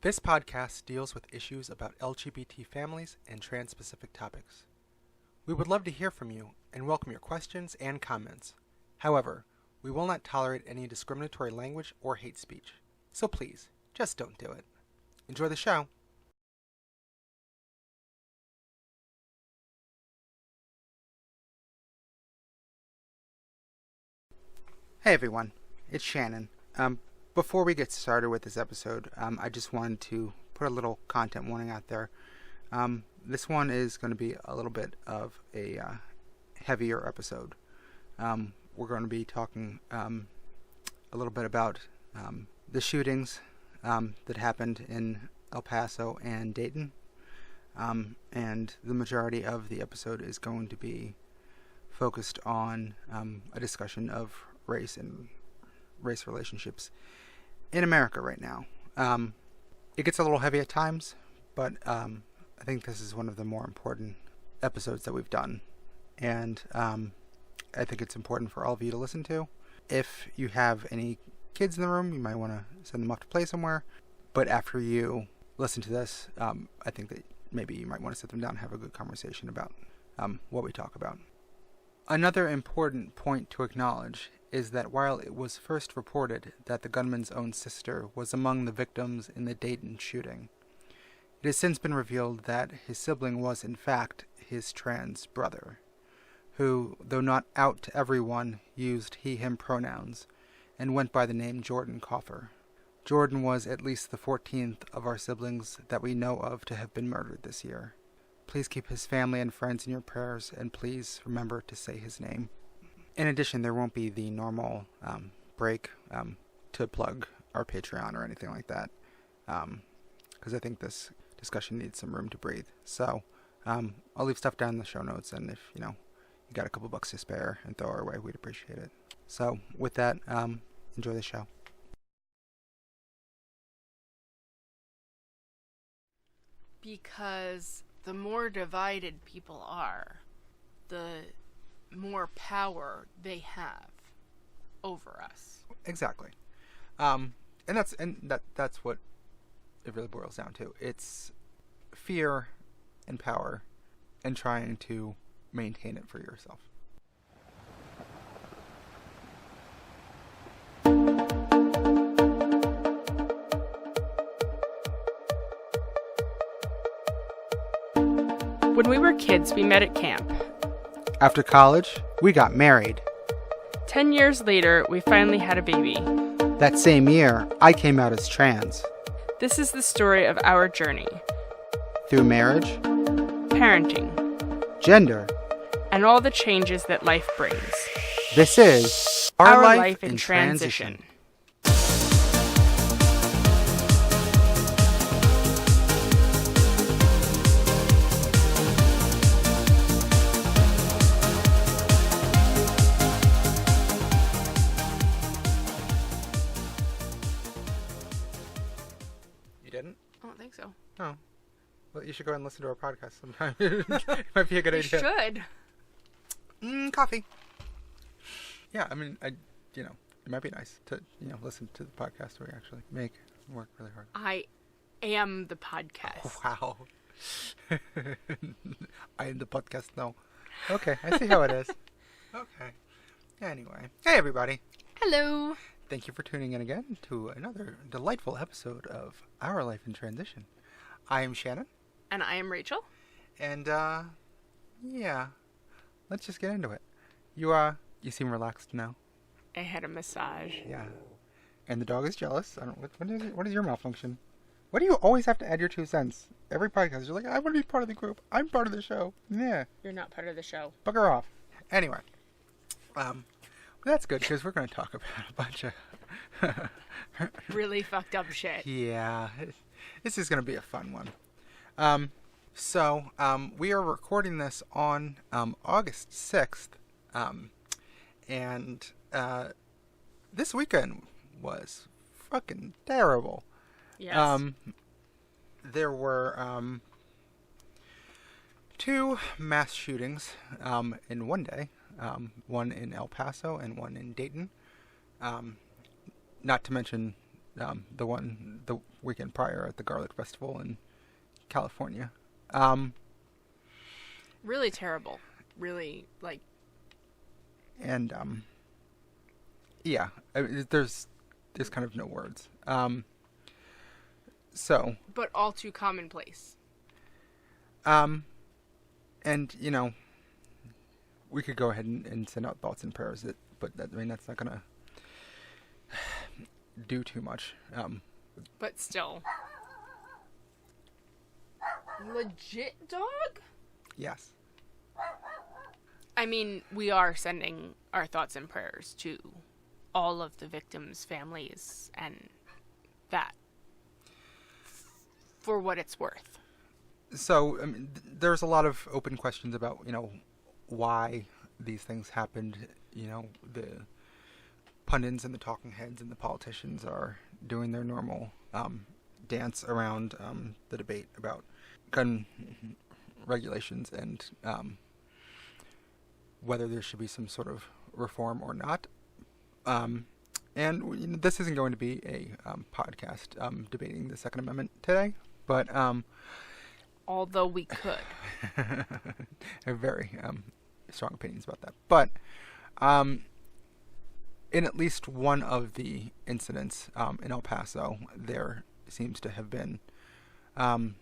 This podcast deals with issues about LGBT families and trans-specific topics. We would love to hear from you and welcome your questions and comments. However, we will not tolerate any discriminatory language or hate speech. So please, just don't do it. Enjoy the show. Hey everyone, it's Shannon. Before we get started with this episode, I just wanted to put a little content warning out there. This one is going to be a little bit of a heavier episode. We're going to be talking a little bit about the shootings that happened in El Paso and Dayton. And the majority of the episode is going to be focused on a discussion of race and race relationships in America right now. It gets a little heavy at times, but I think this is one of the more important episodes that we've done, and I think it's important for all of you to listen to. If you have any kids in the room, you might want to send them off to play somewhere, but after you listen to this, I think that maybe you might want to sit them down and have a good conversation about what we talk about. Another important point to acknowledge is that while it was first reported that the gunman's own sister was among the victims in the Dayton shooting, it has since been revealed that his sibling was in fact his trans brother, who, though not out to everyone, used he/him pronouns and went by the name Jordan Coffer. Jordan was at least the 14th of our siblings that we know of to have been murdered this year. Please keep his family and friends in your prayers, and please remember to say his name. In addition, there won't be the normal break to plug our Patreon or anything like that, because I think this discussion needs some room to breathe. So I'll leave stuff down in the show notes, and if you got a couple bucks to spare and throw our way, we'd appreciate it. So with that, enjoy the show. Because the more divided people are, the more power they have over us. Exactly. And that's what it really boils down to. It's fear and power and trying to maintain it for yourself. When we were kids, we met at camp. After college, we got married. 10 years later, we finally had a baby. That same year, I came out as trans. This is the story of our journey. Through marriage, Parenting. gender, And all the changes that life brings. this is Our Life in Transition. You didn't? I don't think so. Oh. Well, you should go and listen to our podcast sometime. It might be a good You idea. should. Coffee. Yeah, I mean, it might be nice to, listen to the podcast we actually make and work really hard. I am the podcast. Oh, wow. I am the podcast now. Okay, I see how it is. Okay. Anyway. Hey, everybody. Hello. Thank you for tuning in again to another delightful episode of Our Life in Transition. I am Shannon. And I am Rachel. And, yeah. Let's just get into it. You seem relaxed now. I had a massage. Yeah. And the dog is jealous. I don't. What is your malfunction? Why do you always have to add your 2 cents? Every podcast, you're like, I want to be part of the group. I'm part of the show. Yeah. You're not part of the show. Bugger off. Anyway. Well, that's good, because we're going to talk about a bunch of... Really fucked up shit. Yeah. This is going to be a fun one. We are recording this on August 6th. And this weekend was fucking terrible. Yes. There were 2 mass shootings in one day. One in El Paso and one in Dayton. Not to mention the weekend prior at the Garlic Festival in California. Really terrible. Really, like... And, yeah, there's kind of no words. So... But all too commonplace. And, we could go ahead and send out thoughts and prayers, but that's not going to do too much. But still. Legit dog? Yes. I mean, we are sending our thoughts and prayers to all of the victims' families and that. For what it's worth. So, there's a lot of open questions about, why these things happened. The pundits and the talking heads and the politicians are doing their normal dance around the debate about gun regulations and whether there should be some sort of reform or not. And this isn't going to be a podcast debating the Second Amendment today, but... although we could. I have very strong opinions about that. But in at least one of the incidents in El Paso, there seems to have been an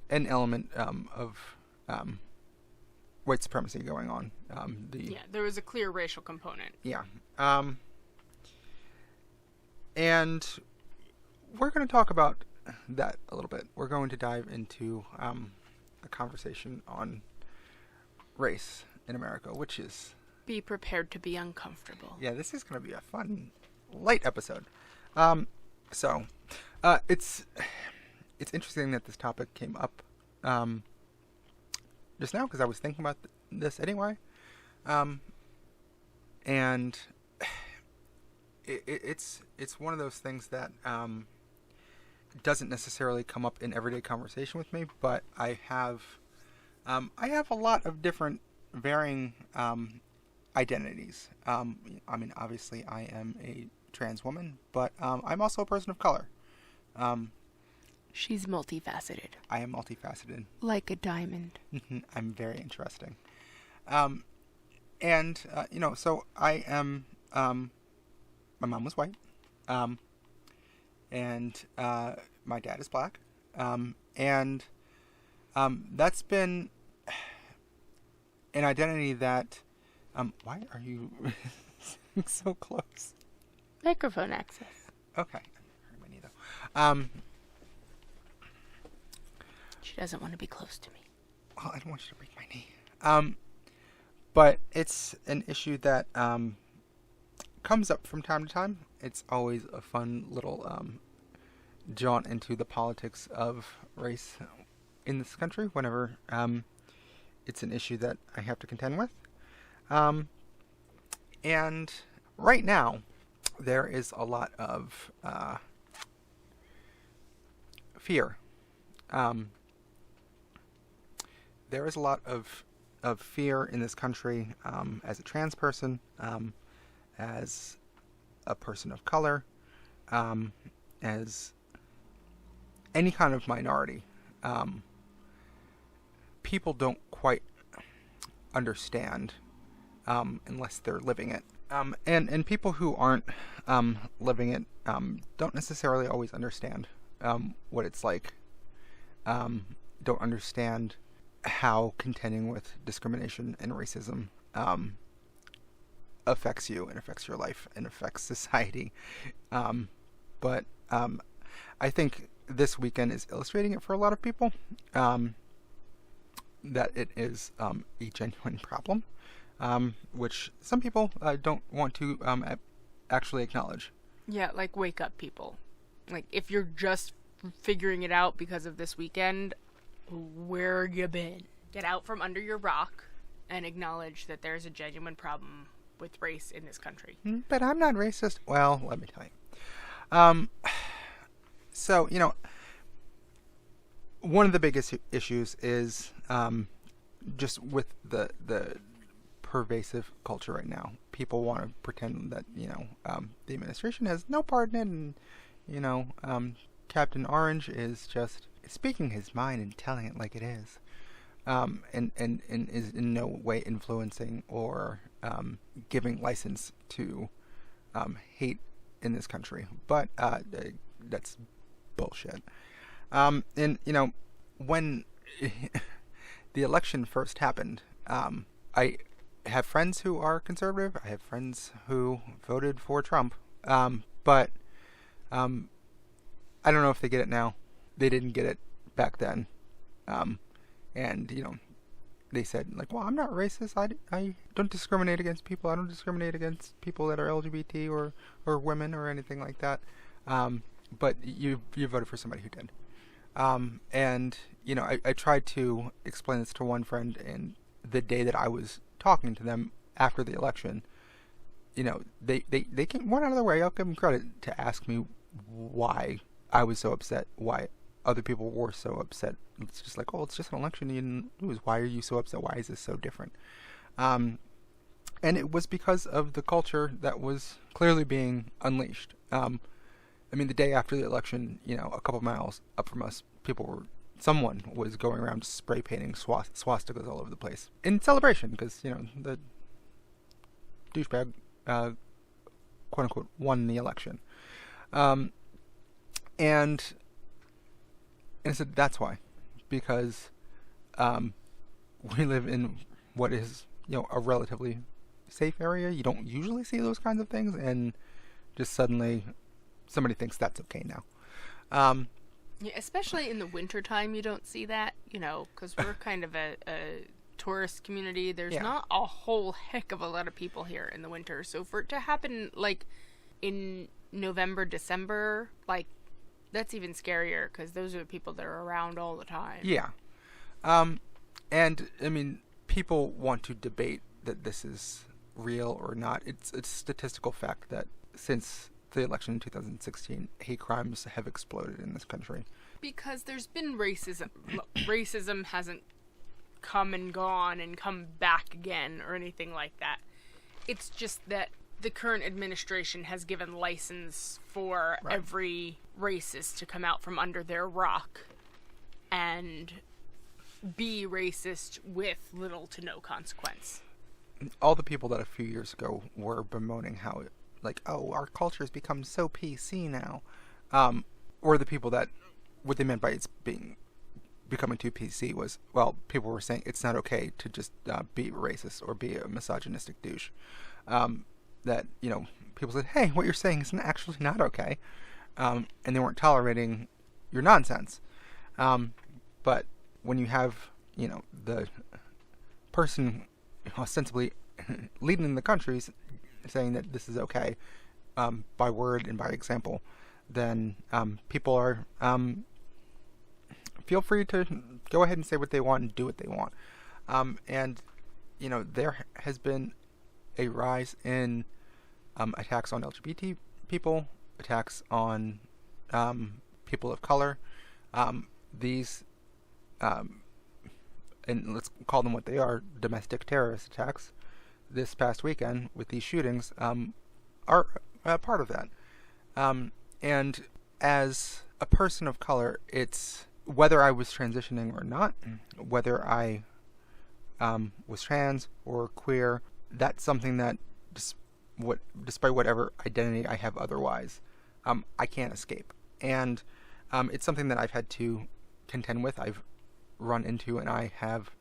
element of white supremacy going on. There was a clear racial component. Yeah. And we're going to talk about that a little bit. We're going to dive into a conversation on race in America, which is... Be prepared to be uncomfortable. Yeah, this is going to be a fun, light episode. So, it's interesting that this topic came up just now, because I was thinking about this anyway. And it's one of those things that doesn't necessarily come up in everyday conversation with me, but I have a lot of different varying identities. Obviously I am a trans woman, but I'm also a person of color. She's multifaceted. I am multifaceted. Like a diamond. I'm very interesting. And so I am, my mom was white. And my dad is black. And that's been an identity that... why are you so close? Microphone access. Okay. I hurt my knee, though. She doesn't want to be close to me. Well, I don't want you to break my knee. But it's an issue that comes up from time to time. It's always a fun little jaunt into the politics of race in this country whenever it's an issue that I have to contend with. And right now, there is a lot of fear. There is a lot of fear in this country as a trans person, as a person of color, as any kind of minority. People don't quite understand unless they're living it. And people who aren't living it don't necessarily always understand what it's like. Don't understand how contending with discrimination and racism affects you and affects your life and affects society. But I think this weekend is illustrating it for a lot of people, that it is a genuine problem, which some people don't want to actually acknowledge. Yeah, like, wake up, people. Like, if you're just figuring it out because of this weekend, where you been? Get out from under your rock and acknowledge that there's a genuine problem with race in this country. But I'm not racist. Well, let me tell you. So, one of the biggest issues is just with the pervasive culture right now. People want to pretend that, the administration has no part in it, and, Captain Orange is just speaking his mind and telling it like it is. And is in no way influencing or giving license to hate in this country. But that's bullshit. And, when the election first happened, I have friends who are conservative. I have friends who voted for Trump. But I don't know if they get it now. They didn't get it back then. And, they said, like, well, I'm not racist. I don't discriminate against people. I don't discriminate against people that are LGBT or women or anything like that. But you voted for somebody who did. And, I tried to explain this to one friend, and the day that I was talking to them after the election, they went out of their way, I'll give them credit, to ask me why I was so upset, why other people were so upset. It's just like, oh, it's just an election you didn't lose. Why are you so upset? Why is this so different? And it was because of the culture that was clearly being unleashed. The day after the election, a couple miles up from us, someone was going around spray painting swastikas all over the place in celebration because, the douchebag, quote unquote, won the election. And I said, that's why. Because we live in what is, a relatively safe area. You don't usually see those kinds of things, and just suddenly somebody thinks that's okay now. Yeah, especially in the wintertime, you don't see that, because we're kind of a tourist community. There's not a whole heck of a lot of people here in the winter. So for it to happen, like, in November, December, like, that's even scarier, because those are the people that are around all the time. Yeah. And, people want to debate that this is real or not. It's a statistical fact that since the election in 2016, hate crimes have exploded in this country. Because there's been racism. Racism hasn't come and gone and come back again or anything like that. It's just that the current administration has given license for every racist to come out from under their rock and be racist with little to no consequence. All the people that a few years ago were bemoaning how, like, oh, our culture has become so PC now, or the people that, what they meant by it's becoming too PC was, well, people were saying it's not okay to just be racist or be a misogynistic douche. That, people said, hey, what you're saying is actually not okay. And they weren't tolerating your nonsense. But when you have, the person ostensibly leading the country saying that this is okay, by word and by example, then people are feel free to go ahead and say what they want and do what they want. And there has been a rise in attacks on LGBT people, attacks on people of color. These, and let's call them what they are, domestic terrorist attacks this past weekend with these shootings, are part of that. And as a person of color, it's whether I was transitioning or not, whether I was trans or queer, that's something that despite whatever identity I have otherwise, I can't escape. And it's something that I've had to contend with. I've run into, and I have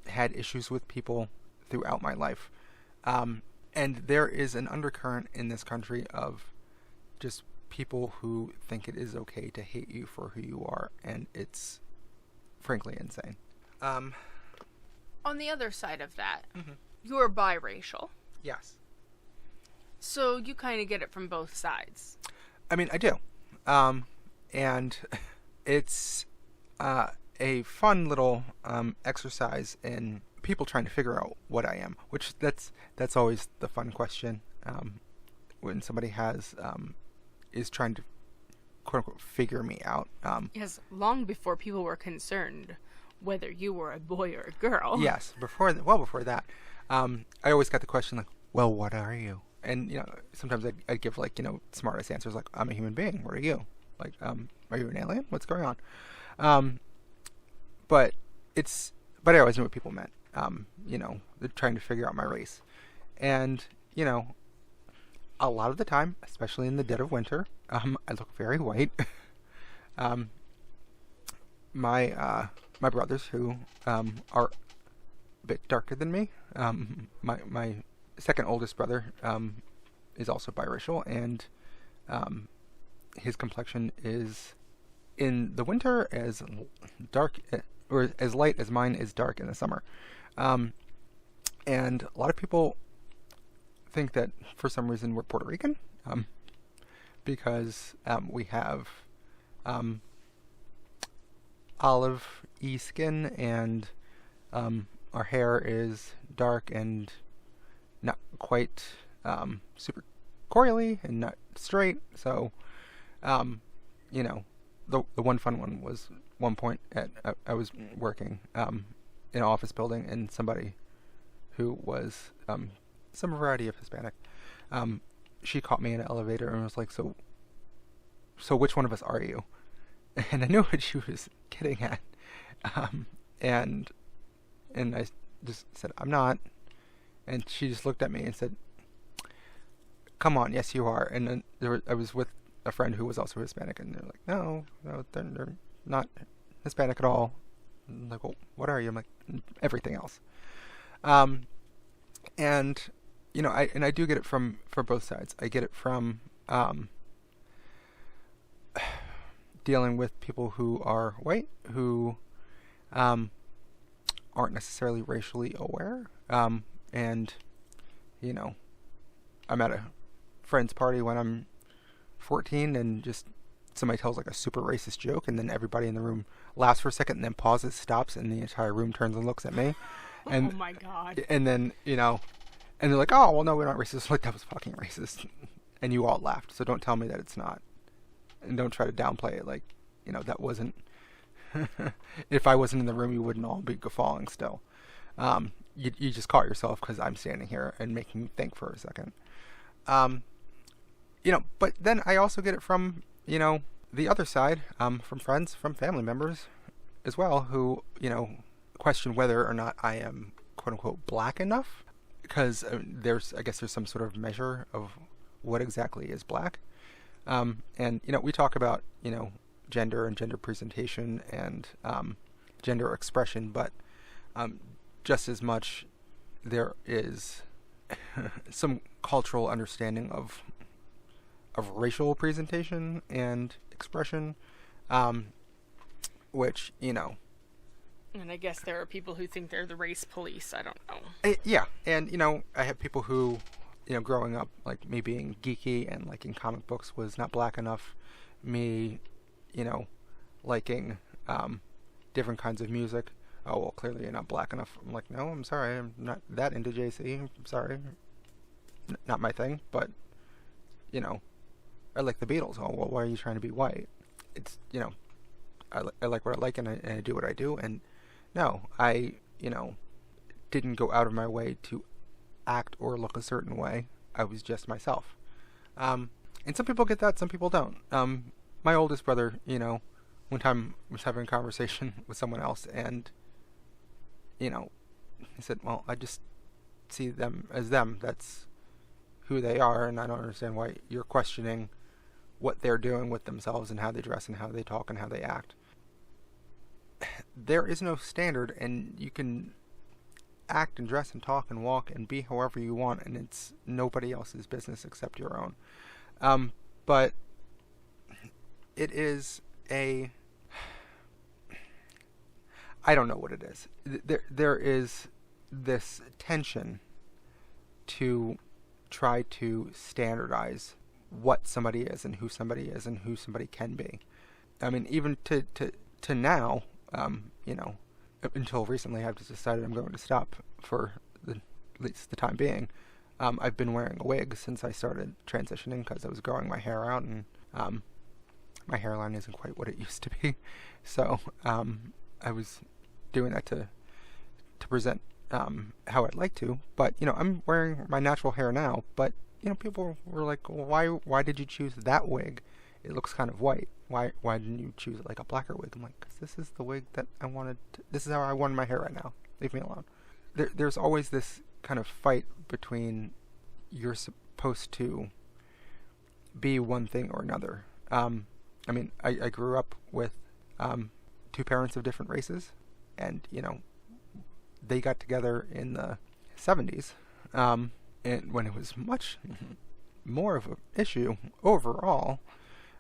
had issues with people throughout my life. And there is an undercurrent in this country of just people who think it is okay to hate you for who you are, and it's frankly insane. On the other side of that, you're biracial. Yes. So you kind of get it from both sides. I mean, I do. And it's a fun little exercise in people trying to figure out what I am, which that's always the fun question when somebody is trying to quote unquote figure me out. Yes, long before people were concerned whether you were a boy or a girl. Yes, before that, I always got the question like, well, what are you? and sometimes I'd give like smartest answers like, I'm a human being. What are you? Like, are you an alien? What's going on? But I always knew what people meant. They're trying to figure out my race, and a lot of the time, especially in the dead of winter, I look very white. My brothers, who are a bit darker than me, my second oldest brother is also biracial, and his complexion is in the winter as dark or as light as mine is dark in the summer. And a lot of people think that for some reason we're Puerto Rican, because we have olive-y skin, and our hair is dark and not quite super coily and not straight. So, the one fun one was one point I was working in an office building, and somebody who was some variety of Hispanic, she caught me in an elevator and was like, so which one of us are you? And I knew what she was getting at, and I just said, I'm not. And she just looked at me and said, come on, yes you are. And then I was with a friend who was also Hispanic, and they're like, no, they're not Hispanic at all. I'm like, well, what are you? I'm like, everything else. And I do get it from both sides. I get it from dealing with people who are white, who aren't necessarily racially aware. And I'm at a friend's party when I'm 14, and just somebody tells like a super racist joke, and then everybody in the room laughs for a second, and then pauses, stops, and the entire room turns and looks at me. And, oh my God. And then, and they're like, oh, well, no, we're not racist. Like, that was fucking racist. And you all laughed, so don't tell me that it's not. And don't try to downplay it like, that wasn't... If I wasn't in the room, you wouldn't all be guffawing still. You just caught yourself because I'm standing here and making you think for a second. But then I also get it from, the other side, from friends, from family members as well, who, question whether or not I am, quote unquote, black enough. Because I guess there's some sort of measure of what exactly is black. And, we talk about, gender and gender presentation and gender expression, but just as much there is some cultural understanding of racial presentation and expression, which, And I guess there are people who think they're the race police. I don't know. Yeah, and, I have people who, growing up, like, me being geeky and liking comic books was not black enough. Me, liking different kinds of music. Oh, well, clearly you're not black enough. I'm like, no, I'm sorry. I'm not that into JC. I'm sorry. Not my thing, but, I like the Beatles. Oh, well, why are you trying to be white? It's, I like what I like, and I do what I do, and no, I, didn't go out of my way to act or look a certain way. I was just myself. And some people get that, some people don't. My oldest brother, one time was having a conversation with someone else, and, he said, well, I just see them as them. That's who they are, and I don't understand why you're questioning what they're doing with themselves and how they dress and how they talk and how they act. There is no standard, and you can act and dress and talk and walk and be however you want, and it's nobody else's business except your own. But it is I don't know what it is. There is this tension to try to standardize what somebody is and who somebody is and who somebody can be. I mean, even to now, until recently, I've just decided I'm going to stop for at least the time being. I've been wearing a wig since I started transitioning because I was growing my hair out, and my hairline isn't quite what it used to be. So I was doing that to present how I'd like to. But, I'm wearing my natural hair now, but people were like, well, why did you choose that wig? It looks kind of white. Why didn't you choose like a blacker wig? I'm like, 'cause this is the wig that I wanted. This is how I wanted my hair right now. Leave me alone. There's always this kind of fight between you're supposed to be one thing or another. I mean, I grew up with two parents of different races, and they got together in the 70s, and when it was much more of an issue overall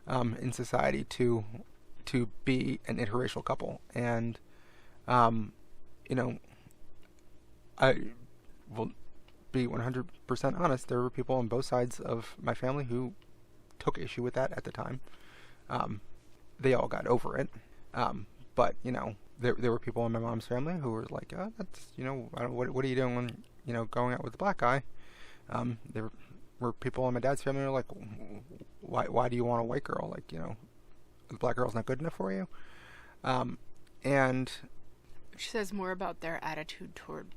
in society to be an interracial couple. And I will be 100% honest, there were people on both sides of my family who took issue with that at the time. They all got over it, but there were people in my mom's family who were like, oh, that's what are you doing when going out with a black guy? There were people in my dad's family who were like, why do you want a white girl? Like, the black girl's not good enough for you. And which says more about their attitude toward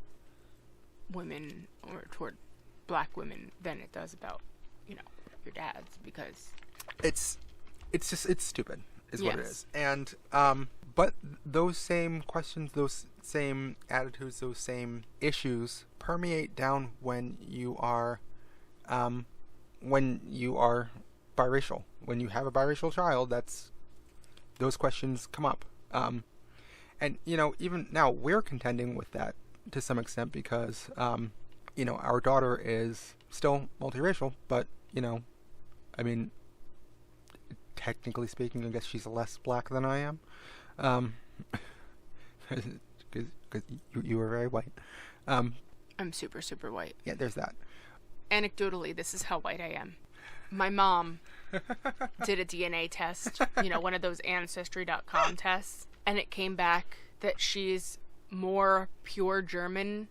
women or toward black women than it does about your dad's, because it's stupid is what it Yes. is. And but those same questions, those same attitudes, those same issues permeate down when you are biracial. When you have a biracial child, those questions come up. And even now we're contending with that to some extent because our daughter is still multiracial, but I mean, technically speaking, I guess she's less black than I am, because you were very white. I'm super, super white. Yeah, there's that. Anecdotally, this is how white I am. My mom did a DNA test, one of those Ancestry.com tests, and it came back that she's more pure German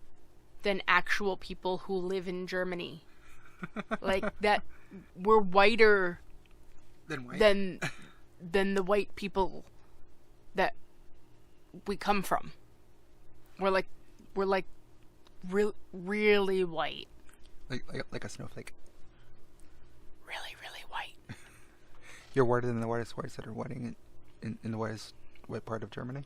than actual people who live in Germany. Like, that we're whiter than the white people that we come from. We're like really white. Like a snowflake. Really, really white. You're whiter than the whitest whites that are whiting in the white part of Germany?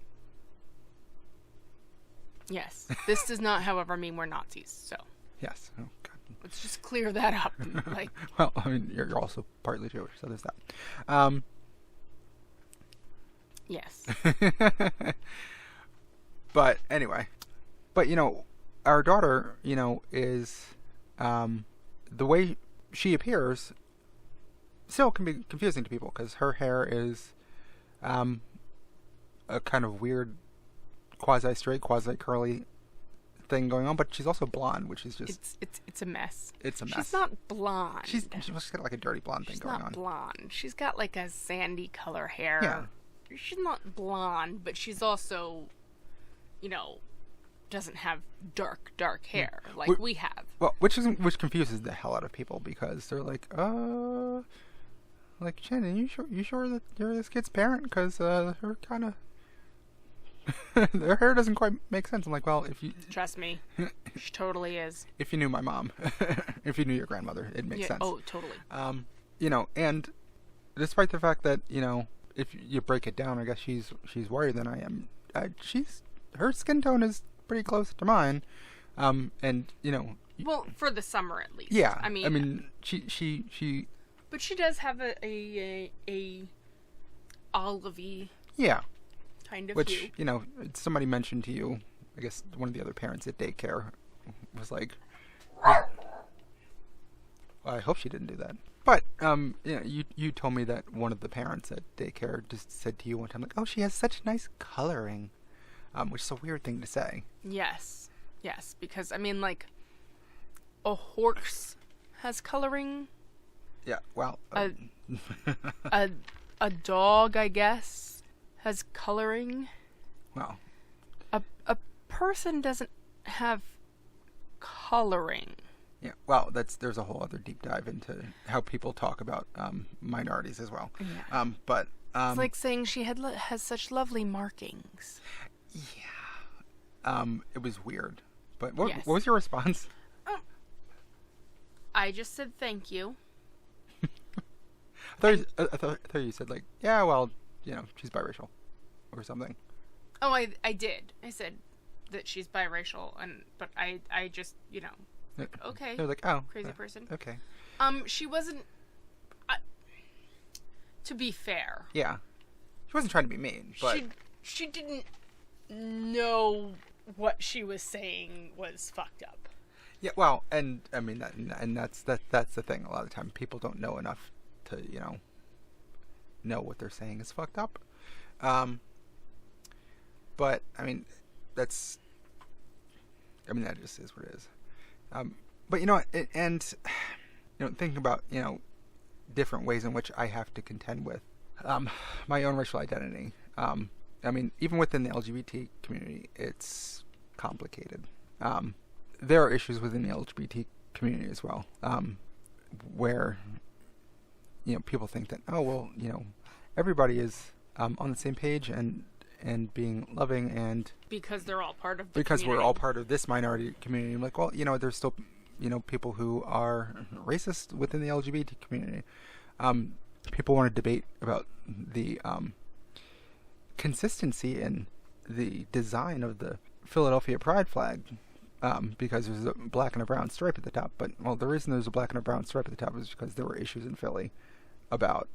Yes. This does not, however, mean we're Nazis, so. Yes. Oh, God. Let's just clear that up. Well, I mean, you're also partly Jewish, so there's that. Yes. But anyway. But, our daughter, is, the way she appears still can be confusing to people because her hair is, a kind of weird quasi-straight, quasi-curly thing going on, but she's also blonde, which is just... It's a mess. It's a mess. She's not blonde. She's got like a dirty blonde thing going on. She's not blonde. She's got like a sandy color hair. Yeah. She's not blonde, but she's also, doesn't have dark hair like we have. Well, which confuses the hell out of people because they're like, like, Shannon, you sure that you're this kid's parent? Because her kind of... their hair doesn't quite make sense. I'm like, well, if you... Trust me. She totally is. If you knew my mom, if you knew your grandmother, it makes sense. Oh, totally. And despite the fact that, if you break it down, I guess she's whiter than I am. Her skin tone is pretty close to mine. And, well, for the summer at least. Yeah. I mean, she but she does have a olivey. Yeah. Kind of Which, hue. Somebody mentioned to you, I guess one of the other parents at daycare was like, well, I hope she didn't do that. But, you told me that one of the parents at daycare just said to you one time, like, oh, she has such nice coloring, which is a weird thing to say. Yes, because, like, a horse has coloring. Yeah, well... a dog, I guess, has coloring. Well... A person doesn't have coloring. Yeah, well, there's a whole other deep dive into how people talk about minorities as well. Yeah. But it's like saying she has such lovely markings. Yeah. It was weird. But what Yes. was your response? I just said thank you. I thought you said, like, yeah, well, she's biracial or something. Oh, I did. I said that she's biracial, but I just, like, okay. They're like, oh. Crazy person. Okay. She wasn't, to be fair. Yeah. She wasn't trying to be mean, but... She didn't know what she was saying was fucked up. Yeah, well, and I mean, that's the thing. A lot of the time, people don't know enough to, know what they're saying is fucked up. But I mean, that just is what it is. But thinking about different ways in which I have to contend with my own racial identity. I mean, even within the LGBT community, it's complicated. There are issues within the LGBT community as well, where people think that, oh well, everybody is on the same page and being loving, and because they're all part of the because community. We're all part of this minority community. I'm like, well, there's still people who are racist within the LGBT community. People want to debate about the consistency in the design of the Philadelphia Pride flag, because there's a black and a brown stripe at the top. But the reason there's a black and a brown stripe at the top is because there were issues in Philly about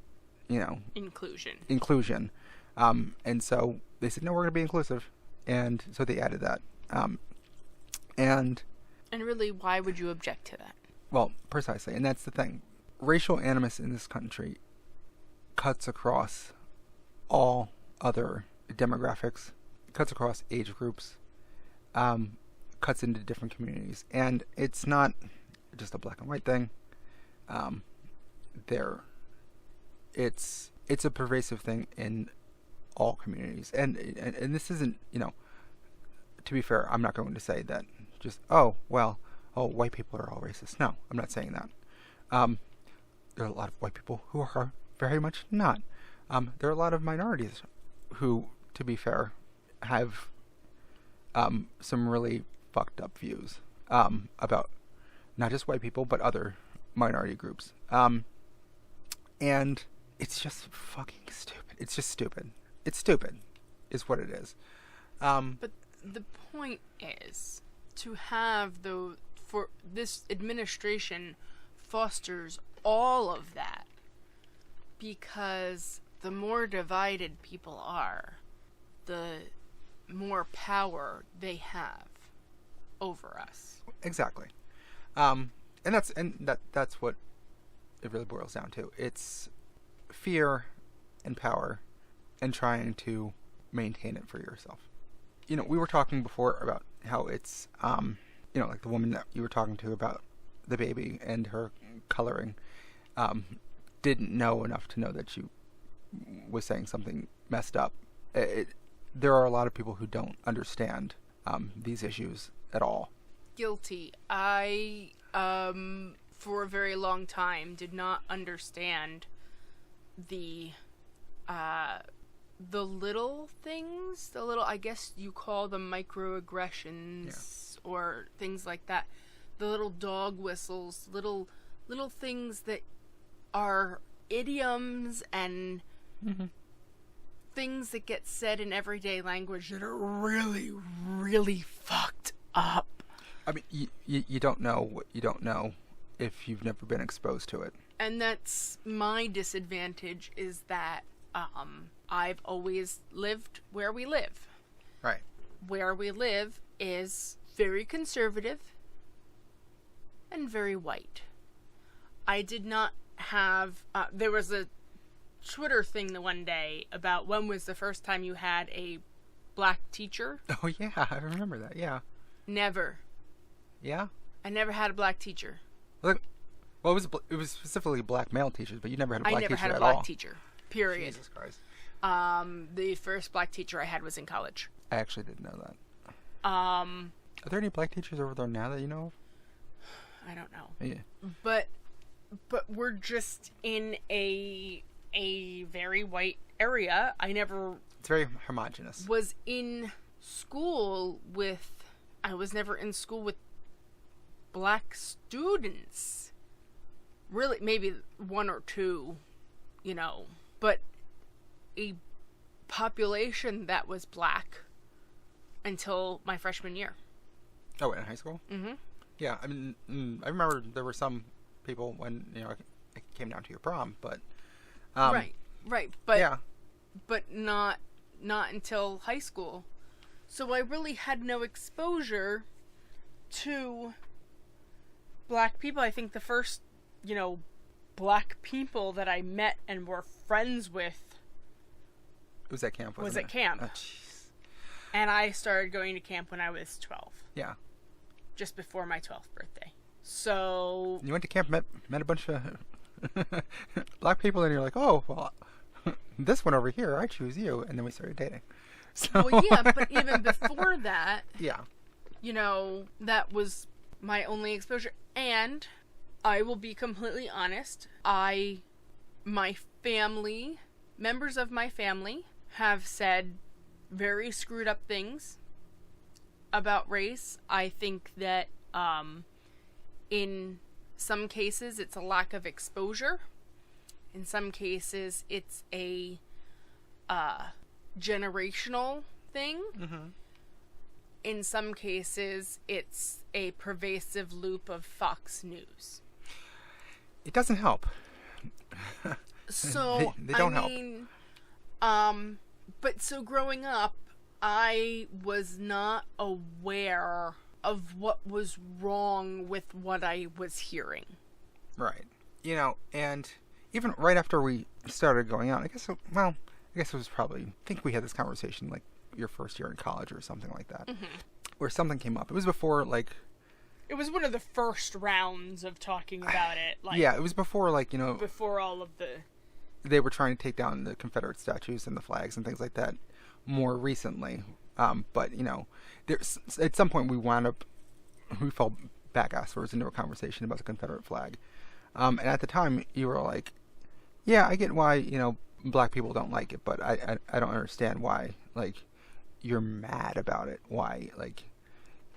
inclusion. And so they said, no, we're going to be inclusive, and so they added that. And really, why would you object to that? Well, precisely, and that's the thing. Racial animus in this country cuts across all other demographics, cuts across age groups, cuts into different communities, and it's not just a black and white thing. It's a pervasive thing in all communities, and this isn't, to be fair, I'm not going to say that just white people are all racist. No, I'm not saying that. There are a lot of white people who are very much not. There are a lot of minorities who, to be fair, have some really fucked up views about not just white people but other minority groups. And it's just fucking stupid. It's just stupid. It's stupid, is what it is. But the point is to have for this administration fosters all of that, because the more divided people are, the more power they have over us. Exactly. And that's what it really boils down to. It's fear and power and trying to maintain it for yourself. We were talking before about how it's, like the woman that you were talking to about the baby and her coloring, didn't know enough to know that she was saying something messed up. There are a lot of people who don't understand these issues at all. Guilty. I, for a very long time, did not understand the little things, I guess you call them microaggressions, or things like that. The little dog whistles, little things that are idioms and things that get said in everyday language that are really, really fucked up. I mean, you don't know what you don't know if you've never been exposed to it. And that's my disadvantage, is that I've always lived where we live. Right. Where we live is very conservative and very white. I did not have... there was a Twitter thing the one day about when was the first time you had a black teacher. Oh, yeah, I remember that, yeah. Never. Yeah? I never had a black teacher. Look, well, it was specifically black male teachers, but you never had a black teacher at all. I never had a black teacher, period. Jesus Christ. The first black teacher I had was in college. I actually didn't know that. Are there any black teachers over there now that you know of? I don't know. Yeah. But we're just in a very white area. It's very homogenous. Was in school with... I was never in school with black students. really maybe one or two, you know, but a population that was black until my freshman year. Oh, in high school? Mm-hmm. Yeah, I mean, I remember there were some people when, you know, it came down to your prom, but... right, but yeah. But not until high school. So I really had no exposure to black people. I think the first, you know, black people that I met and were friends with was at camp, wasn't it? was at camp. Oh, jeez. And I started going to camp when I was 12. Yeah. Just before my 12th birthday. So... You went to camp, met a bunch of black people, and you're like, oh, well, this one over here, I choose you. And then we started dating. So... Well, yeah, but even before that... Yeah. You know, that was my only exposure. And I will be completely honest. My family, members of my family, have said very screwed up things about race. I think that in some cases it's a lack of exposure. In some cases it's a generational thing. Mm-hmm. In some cases it's a pervasive loop of Fox News. It doesn't help. So they don't help. But so growing up, I was not aware of what was wrong with what I was hearing. Right. You know, and even right after we started going out, I guess it was probably, I think we had this conversation like your first year in college or something like that, mm-hmm. where something came up. It was before, like... It was one of the first rounds of talking about it. Like, yeah, it was before, like, you know... Before all of the... They were trying to take down the Confederate statues and the flags and things like that more recently. But, you know, at some point we fell back afterwards into a conversation about the Confederate flag. And at the time, you were like, yeah, I get why, you know, black people don't like it, but I don't understand why, like, you're mad about it. Why, like,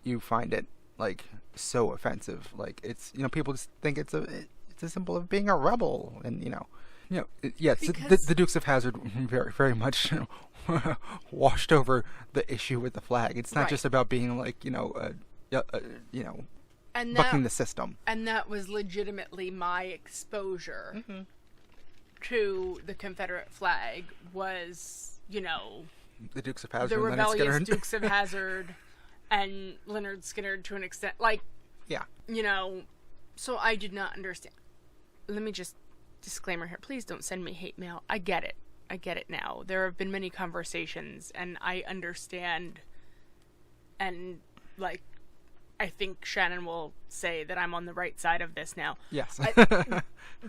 you find it, like, so offensive. Like, it's, you know, people just think it's a symbol of being a rebel. And, you know, yes, the Dukes of Hazzard very, very much washed over the issue with the flag. It's not right. just about being, like, you know, and bucking the system. And that was legitimately my exposure mm-hmm. to the Confederate flag was, you know... The Dukes of Hazzard the and rebellious Dukes of Hazzard and Leonard Skinner to an extent. Like, yeah. You know, so I did not understand. Let me just... Disclaimer here. Please don't send me hate mail. I get it. I get it now. There have been many conversations, and I understand. And, like, I think Shannon will say that I'm on the right side of this now. Yes.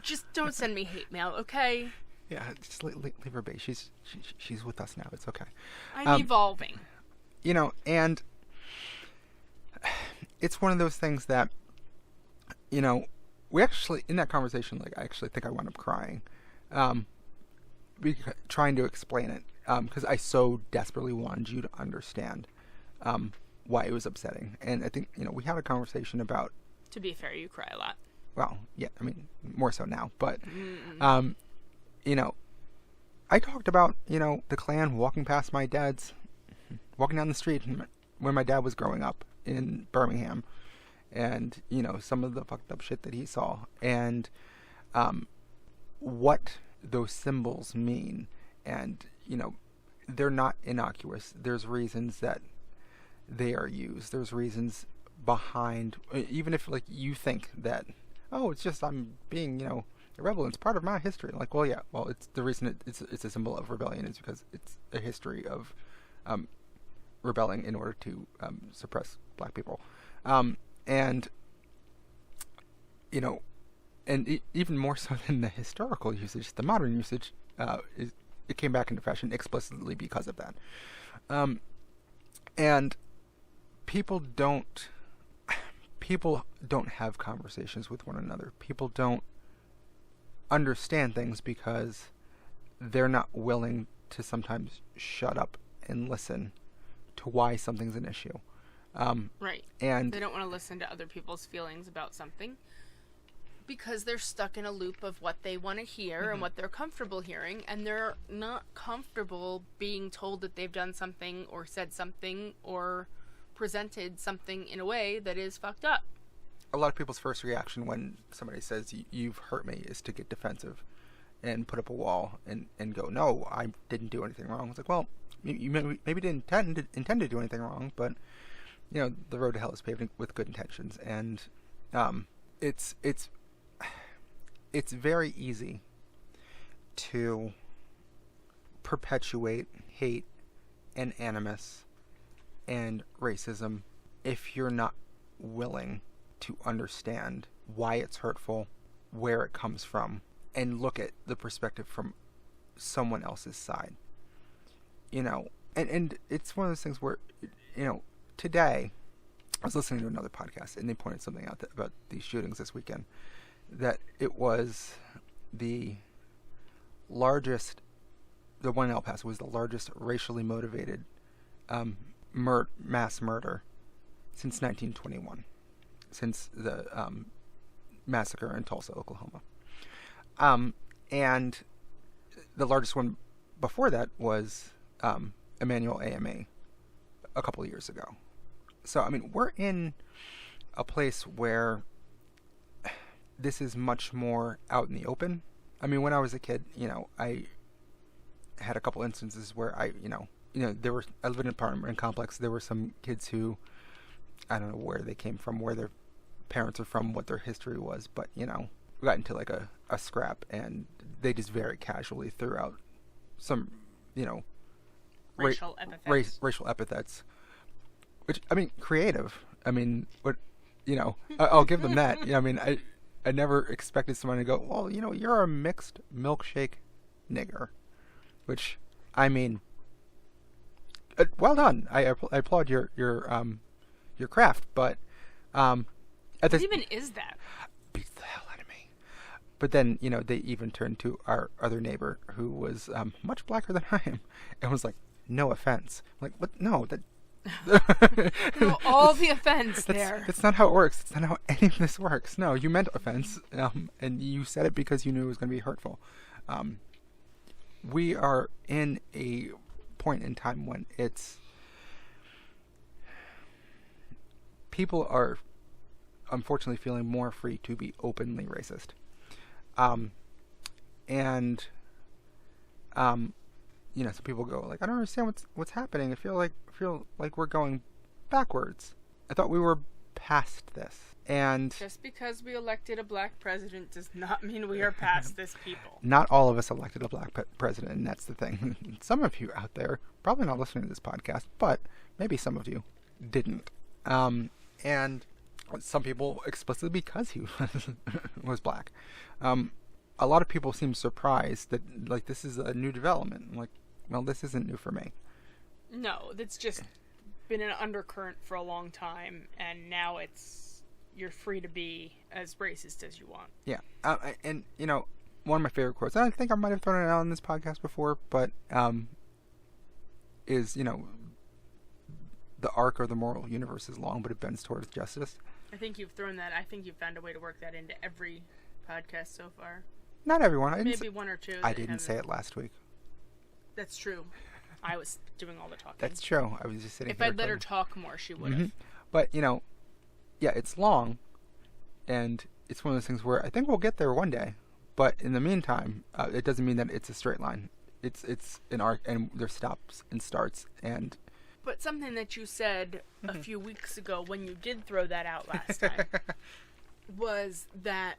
Just don't send me hate mail, okay? Yeah, just leave her be. She's with us now. It's okay. I'm evolving. You know, and it's one of those things that, you know, we actually, in that conversation, like, I actually think I wound up crying, trying to explain it, because I so desperately wanted you to understand why it was upsetting. And I think, you know, we had a conversation about... To be fair, you cry a lot. Well, yeah, I mean, more so now, but, mm-hmm. You know, I talked about, you know, the Klan walking down the street when my dad was growing up in Birmingham. And, you know, some of the fucked up shit that he saw. And what those symbols mean. And, you know, they're not innocuous. There's reasons that they are used. There's reasons behind... Even if, like, you think that, oh, it's just I'm being, you know, a rebel. It's part of my history. Like, well, yeah. Well, it's the reason it's a symbol of rebellion is because it's a history of rebelling in order to suppress black people. And, you know, and even more so than the historical usage, the modern usage, it came back into fashion explicitly because of that. And people don't have conversations with one another. People don't understand things because they're not willing to sometimes shut up and listen to why something's an issue. Right. And they don't want to listen to other people's feelings about something Because they're stuck in a loop of what they want to hear and what they're comfortable hearing, and they're not comfortable being told that they've done something or said something or presented something in a way that is fucked up. A lot of people's first reaction when somebody says, you've hurt me, is to get defensive and put up a wall and go, no, I didn't do anything wrong. It's like, well, you maybe didn't intend to do anything wrong, but, you know, the road to hell is paved with good intentions. And it's very easy to perpetuate hate and animus and racism if you're not willing to understand why it's hurtful, where it comes from, and look at the perspective from someone else's side. You know, and it's one of those things where, you know, today I was listening to another podcast and they pointed something out about these shootings this weekend, that it was the largest, the one in El Paso was the largest racially motivated mass murder since 1921, since the massacre in Tulsa, Oklahoma. And the largest one before that was Emanuel AMA a couple of years ago. So, I mean, we're in a place where this is much more out in the open. I mean, when I was a kid, you know, I had a couple instances where I lived in an apartment complex. There were some kids who, I don't know where they came from, where their parents are from, what their history was, but, you know, we got into like a scrap and they just very casually threw out some, you know, Racial epithets. Racial epithets. Which, I mean, creative. I mean, what, you know, I'll give them that. I mean, I never expected someone to go, well, you know, you're a mixed milkshake nigger. Which, I mean, well done. I applaud your craft, but What even is that? Beats the hell out of me. But then, you know, they even turned to our other neighbor who was much blacker than I am and was like, no offense. I'm like, what? No, that. No, all the offense there. That's not how it works. That's not how any of this works. No, you meant offense, and you said it because you knew it was going to be hurtful. We are in a point in time when people are unfortunately feeling more free to be openly racist. You know, some people go like, I don't understand what's happening. I feel like we're going backwards. I thought we were past this. And just because we elected a black president does not mean we are past this, people. Not all of us elected a black president, and that's the thing. Some of you out there probably not listening to this podcast, but maybe some of you didn't. And some people explicitly because he was black. A lot of people seem surprised that, like, this is a new development. I'm like, well, this isn't new for me. No, it's just been an undercurrent for a long time, and now you're free to be as racist as you want. Yeah, and, you know, one of my favorite quotes, and I think I might have thrown it out on this podcast before, but is, you know, the arc or the moral universe is long, but it bends towards justice. I think you've found a way to work that into every podcast so far. Not everyone. Maybe one or two. I didn't say it last week. That's true. I was doing all the talking. That's true. I was just sitting here. If I'd let her talk more, she would have. Mm-hmm. But, you know, yeah, it's long, and it's one of those things where I think we'll get there one day. But in the meantime, it doesn't mean that it's a straight line. It's an arc, and there's stops and starts. And but something that you said a few weeks ago when you did throw that out last time was that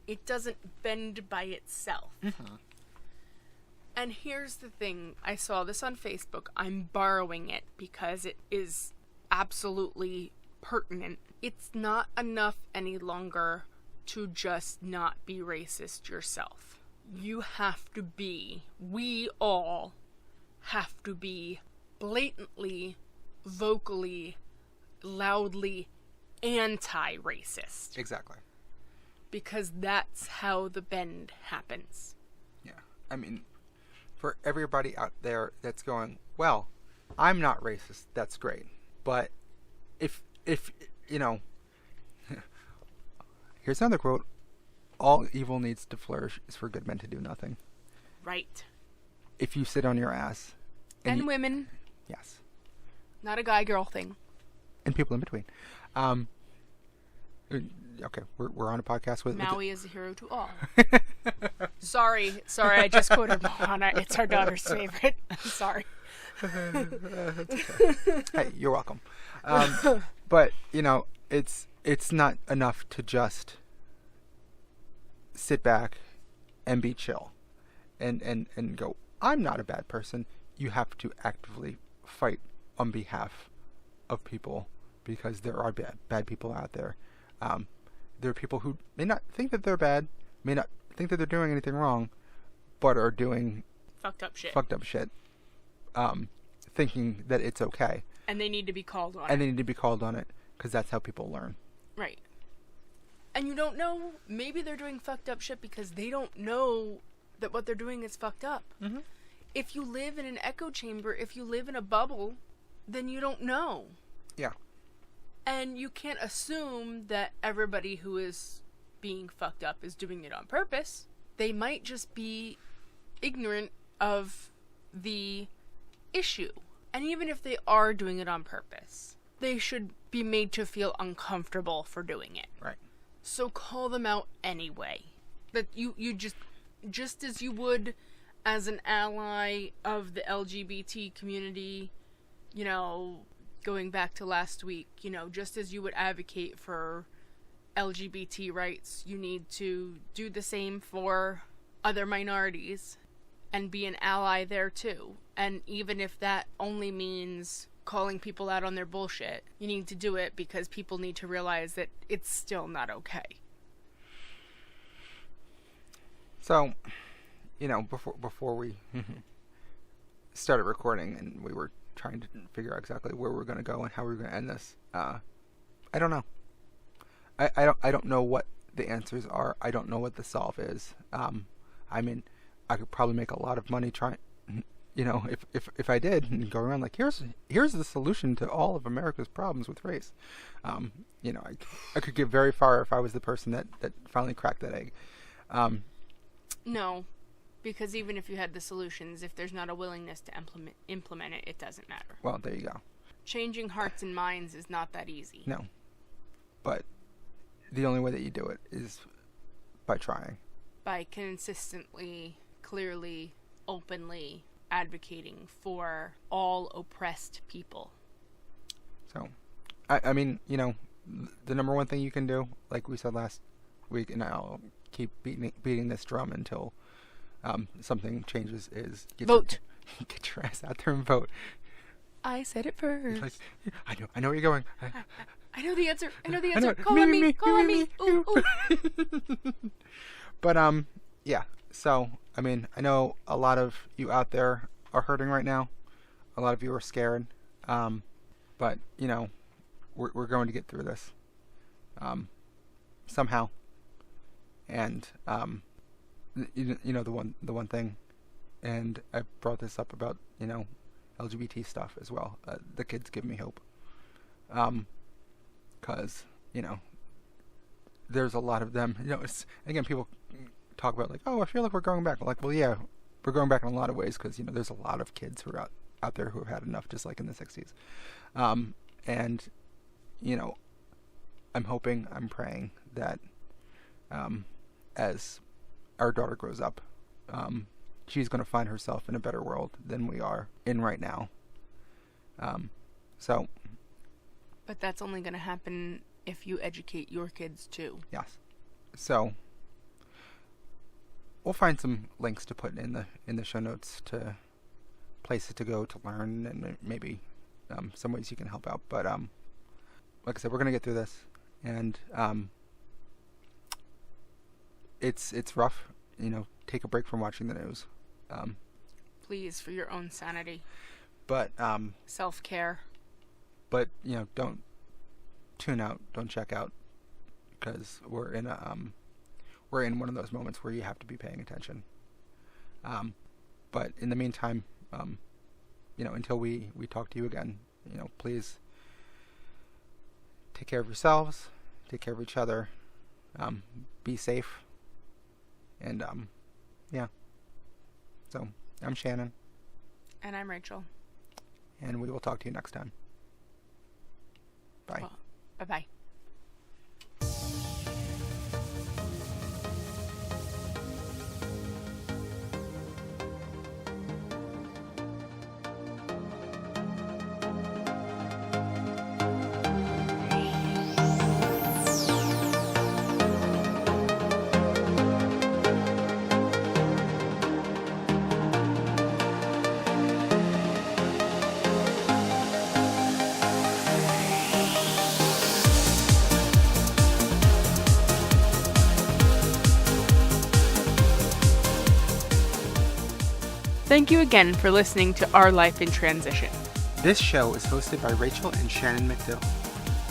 it doesn't bend by itself. Mm-hmm. And here's the thing. I saw this on Facebook. I'm borrowing it because it is absolutely pertinent. It's not enough any longer to just not be racist yourself. You have to be, we all have to be blatantly, vocally, loudly anti-racist. Exactly. Because that's how the bend happens. Yeah. I mean, for everybody out there that's going, well, I'm not racist, that's great. But if you know, Here's another quote. All evil needs to flourish is for good men to do nothing. Right. If you sit on your ass. And women. Yes. Not a guy-girl thing. And people in between. Okay, we're on a podcast with... Maui is a hero to all. Sorry, I just quoted Moana. It's our daughter's favorite. I'm sorry. Hey, you're welcome. But, it's not enough to just sit back and be chill and go, I'm not a bad person. You have to actively fight on behalf of people because there are bad people out there. There are people who may not think that they're bad, may not think that they're doing anything wrong, but are doing fucked up shit. Thinking that it's okay. And they need to be called on it. And they need to be called on it because that's how people learn. Right. And you don't know, maybe they're doing fucked up shit because they don't know that what they're doing is fucked up. Mm-hmm. If you live in an echo chamber, if you live in a bubble, then you don't know. Yeah. And you can't assume that everybody who is being fucked up is doing it on purpose. They might just be ignorant of the issue. And even if they are doing it on purpose, they should be made to feel uncomfortable for doing it. Right. So call them out anyway. That you just as you would as an ally of the LGBT community, going back to last week, just as you would advocate for LGBT rights, you need to do the same for other minorities and be an ally there too. And even if that only means calling people out on their bullshit, you need to do it because people need to realize that it's still not okay. So, before we started recording and we were trying to figure out exactly where we're going to go and how we're going to end this, I don't know. I don't know what the answers are. I don't know what the solve is. I mean, I could probably make a lot of money trying, if I did and go around like, here's the solution to all of America's problems with race. I could get very far if I was the person that finally cracked that egg. No, because even if you had the solutions, if there's not a willingness to implement it, it doesn't matter. Well, there you go. Changing hearts and minds is not that easy. No. But the only way that you do it is by trying. By consistently, clearly, openly advocating for all oppressed people. So, I mean, the number one thing you can do, like we said last week, and I'll keep beating this drum until something changes, is vote. Get your ass out there and vote. I said it first. Like, I know where you're going. I know the answer. Call on me. Call on me. Ooh, ooh. But yeah. So I mean, I know a lot of you out there are hurting right now. A lot of you are scared. But we're going to get through this. Somehow. And the one thing, and I brought this up about LGBT stuff as well. The kids give me hope. Because there's a lot of them. It's, again, people talk about like, oh, I feel like we're going back. Like, well, yeah, we're going back in a lot of ways because there's a lot of kids who are out there who have had enough, just like in the 60s. And I'm hoping, I'm praying that as our daughter grows up, she's going to find herself in a better world than we are in right now. But that's only going to happen if you educate your kids too. Yes. So we'll find some links to put in the show notes to places to go to learn, and maybe some ways you can help out. But like I said, we're going to get through this, and it's rough. Take a break from watching the news. Please, for your own sanity. But self-care. But don't tune out, don't check out, because we're in one of those moments where you have to be paying attention. But in the meantime, until we talk to you again, please take care of yourselves, take care of each other, be safe. And, yeah. So, I'm Shannon. And I'm Rachel. And we will talk to you next time. Bye. Well, bye-bye. Thank you again for listening to Our Life in Transition. This show is hosted by Rachel and Shannon McDill.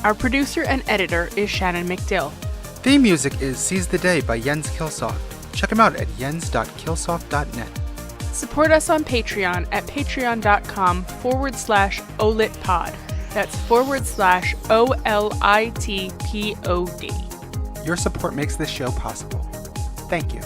Our producer and editor is Shannon McDill. Theme music is Seize the Day by Jens Kilsoft. Check him out at jens.kilsoft.net. Support us on Patreon at patreon.com/olitpod. That's /OLITPOD. Your support makes this show possible. Thank you.